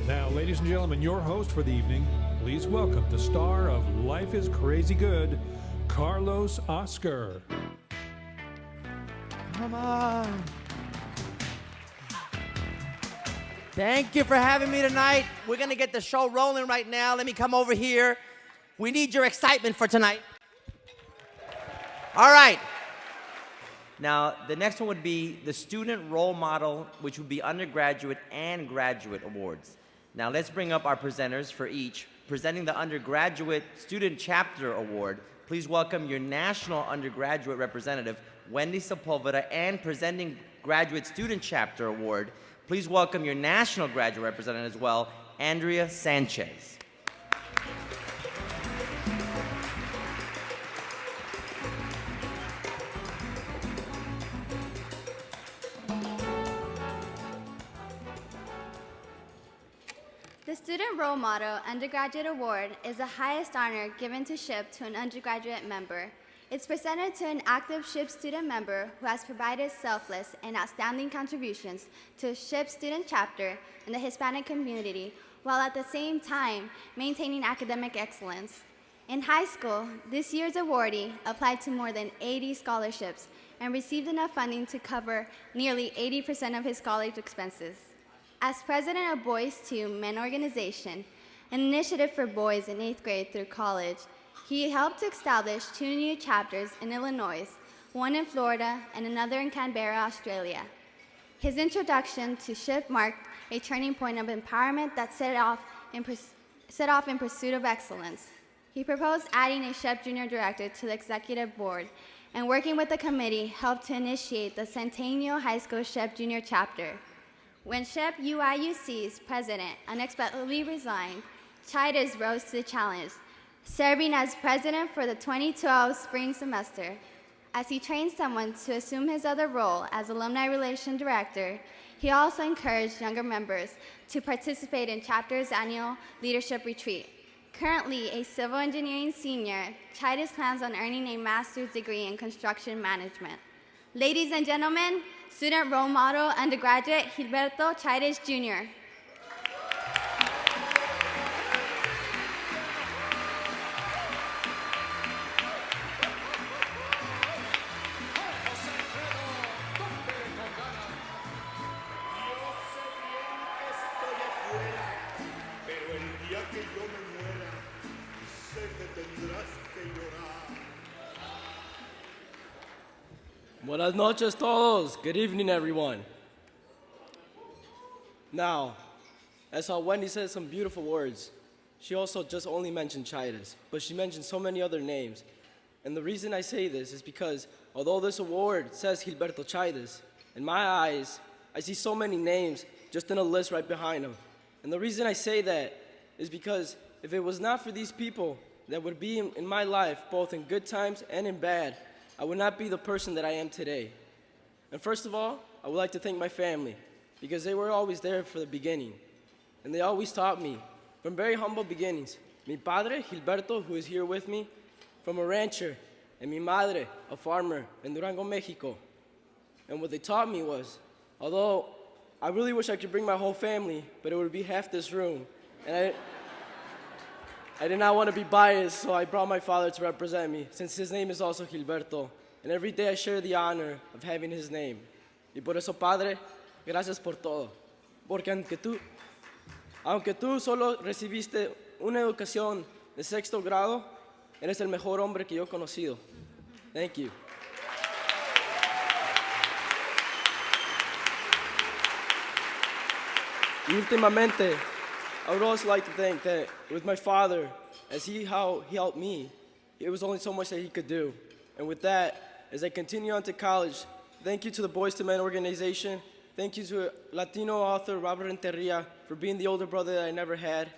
Now, ladies and gentlemen, your host for the evening, please welcome the star of Life is Crazy Good, Carlos Oscar. Come on. Thank you for having me tonight. We're going to get the show rolling right now. Let me come over here. We need your excitement for tonight. All right. Now, the next one would be the Student Role Model, which would be Undergraduate and Graduate Awards. Now, let's bring up our presenters for each. Presenting the Undergraduate Student Chapter Award, please welcome your National Undergraduate Representative, Wendy Sepulveda, and presenting Graduate Student Chapter Award, please welcome your National Graduate Representative as well, Andrea Sanchez. The Student Role Model Undergraduate Award is the highest honor given to SHIP to an undergraduate member. It's presented to an active SHIP student member who has provided selfless and outstanding contributions to SHIP student chapter and the Hispanic community, while at the same time maintaining academic excellence. In high school, this year's awardee applied to more than 80 scholarships and received enough funding to cover nearly 80% of his college expenses. As president of Boys II Men Organization, an initiative for boys in 8th grade through college, he helped to establish 2 new chapters in Illinois, one in Florida and another in Canberra, Australia. His introduction to SHIP marked a turning point of empowerment that set off in pursuit of excellence. He proposed adding a SHIP junior director to the executive board, and working with the committee helped to initiate the Centennial High School SHIP junior chapter. When SHIP UIUC's president unexpectedly resigned, Chaidez rose to the challenge, serving as president for the 2012 spring semester. As he trained someone to assume his other role as alumni relation director, he also encouraged younger members to participate in chapter's annual leadership retreat. Currently a civil engineering senior, Chaidez plans on earning a master's degree in construction management. Ladies and gentlemen, Student Role Model Undergraduate Gilberto Chaidez Jr. Buenas noches todos. Good evening, everyone. Now, as how Wendy said some beautiful words, she also just only mentioned Chaidez, but she mentioned so many other names. And the reason I say this is because although this award says Gilberto Chaidez, in my eyes, I see so many names just in a list right behind him. And the reason I say that is because if it was not for these people that would be in my life, both in good times and in bad, I would not be the person that I am today. And first of all, I would like to thank my family, because they were always there for the beginning. And they always taught me from very humble beginnings. Mi padre, Gilberto, who is here with me, from a rancher, and mi madre, a farmer in Durango, Mexico. And what they taught me was, although I really wish I could bring my whole family, but it would be half this room. And I did not want to be biased, so I brought my father to represent me, since his name is also Gilberto. And every day I share the honor of having his name. Y por eso, Padre, gracias por todo. Porque aunque tú solo recibiste una educación de 6º grado, eres el mejor hombre que yo he conocido. Thank you. Y últimamente, I would also like to think that with my father, how he helped me, it was only so much that he could do. And with that, as I continue on to college, thank you to the Boys II Men organization. Thank you to Latino author Robert Renteria for being the older brother that I never had.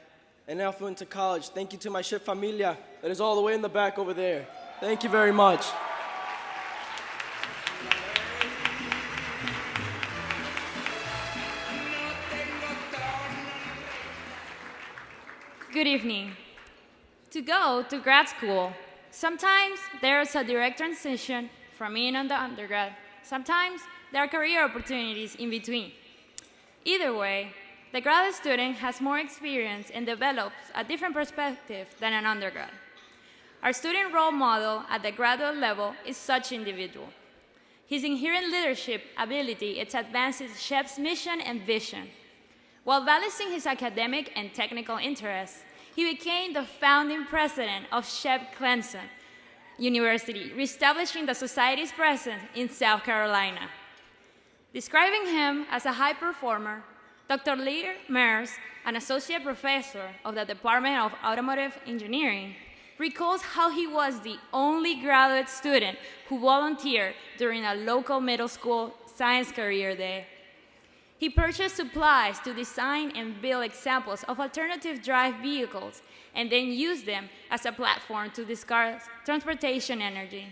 And now for into college, thank you to my SHIP familia that is all the way in the back over there. Thank you very much. Good evening. To go to grad school, sometimes there's a direct transition from being on the undergrad. Sometimes there are career opportunities in between. Either way, the graduate student has more experience and develops a different perspective than an undergrad. Our student role model at the graduate level is such individual. His inherent leadership ability advances SHEP's mission and vision. While balancing his academic and technical interests, he became the founding president of SHEP Clemson University, reestablishing the society's presence in South Carolina. Describing him as a high performer, Dr. Lear Mears, an associate professor of the Department of Automotive Engineering, recalls how he was the only graduate student who volunteered during a local middle school science career day. He purchased supplies to design and build examples of alternative drive vehicles and then used them as a platform to discuss transportation energy.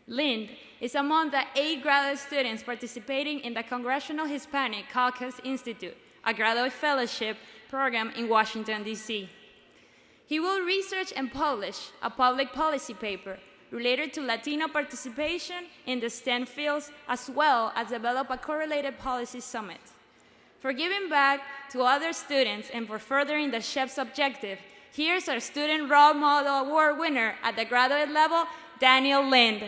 Lind is among the 8 graduate students participating in the Congressional Hispanic Caucus Institute, a graduate fellowship program in Washington, D.C. He will research and publish a public policy paper related to Latino participation in the STEM fields, as well as develop a correlated policy summit. For giving back to other students and for furthering the SHEP's objective, here's our Student Role Model Award winner at the graduate level, Daniel Lind.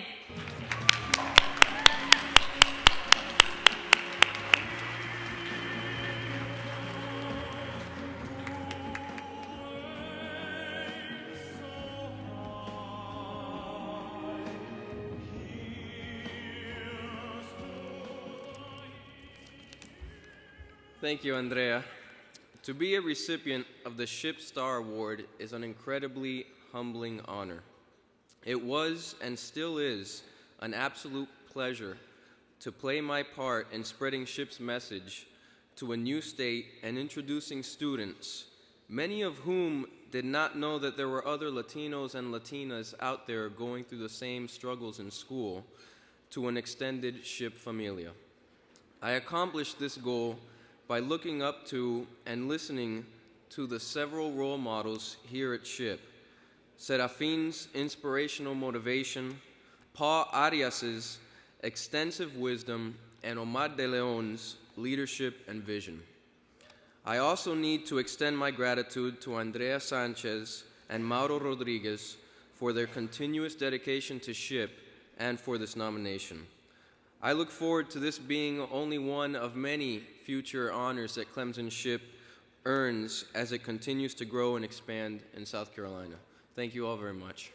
Thank you, Andrea. To be a recipient of the SHIP Star Award is an incredibly humbling honor. It was and still is an absolute pleasure to play my part in spreading SHIP's message to a new state and introducing students, many of whom did not know that there were other Latinos and Latinas out there going through the same struggles in school, to an extended SHIP familia. I accomplished this goal by looking up to and listening to the several role models here at SHIP: Serafin's inspirational motivation, Paul Arias's extensive wisdom, and Omar de Leon's leadership and vision. I also need to extend my gratitude to Andrea Sanchez and Mauro Rodriguez for their continuous dedication to SHIP and for this nomination. I look forward to this being only one of many future honors that Clemson SHIP earns as it continues to grow and expand in South Carolina. Thank you all very much.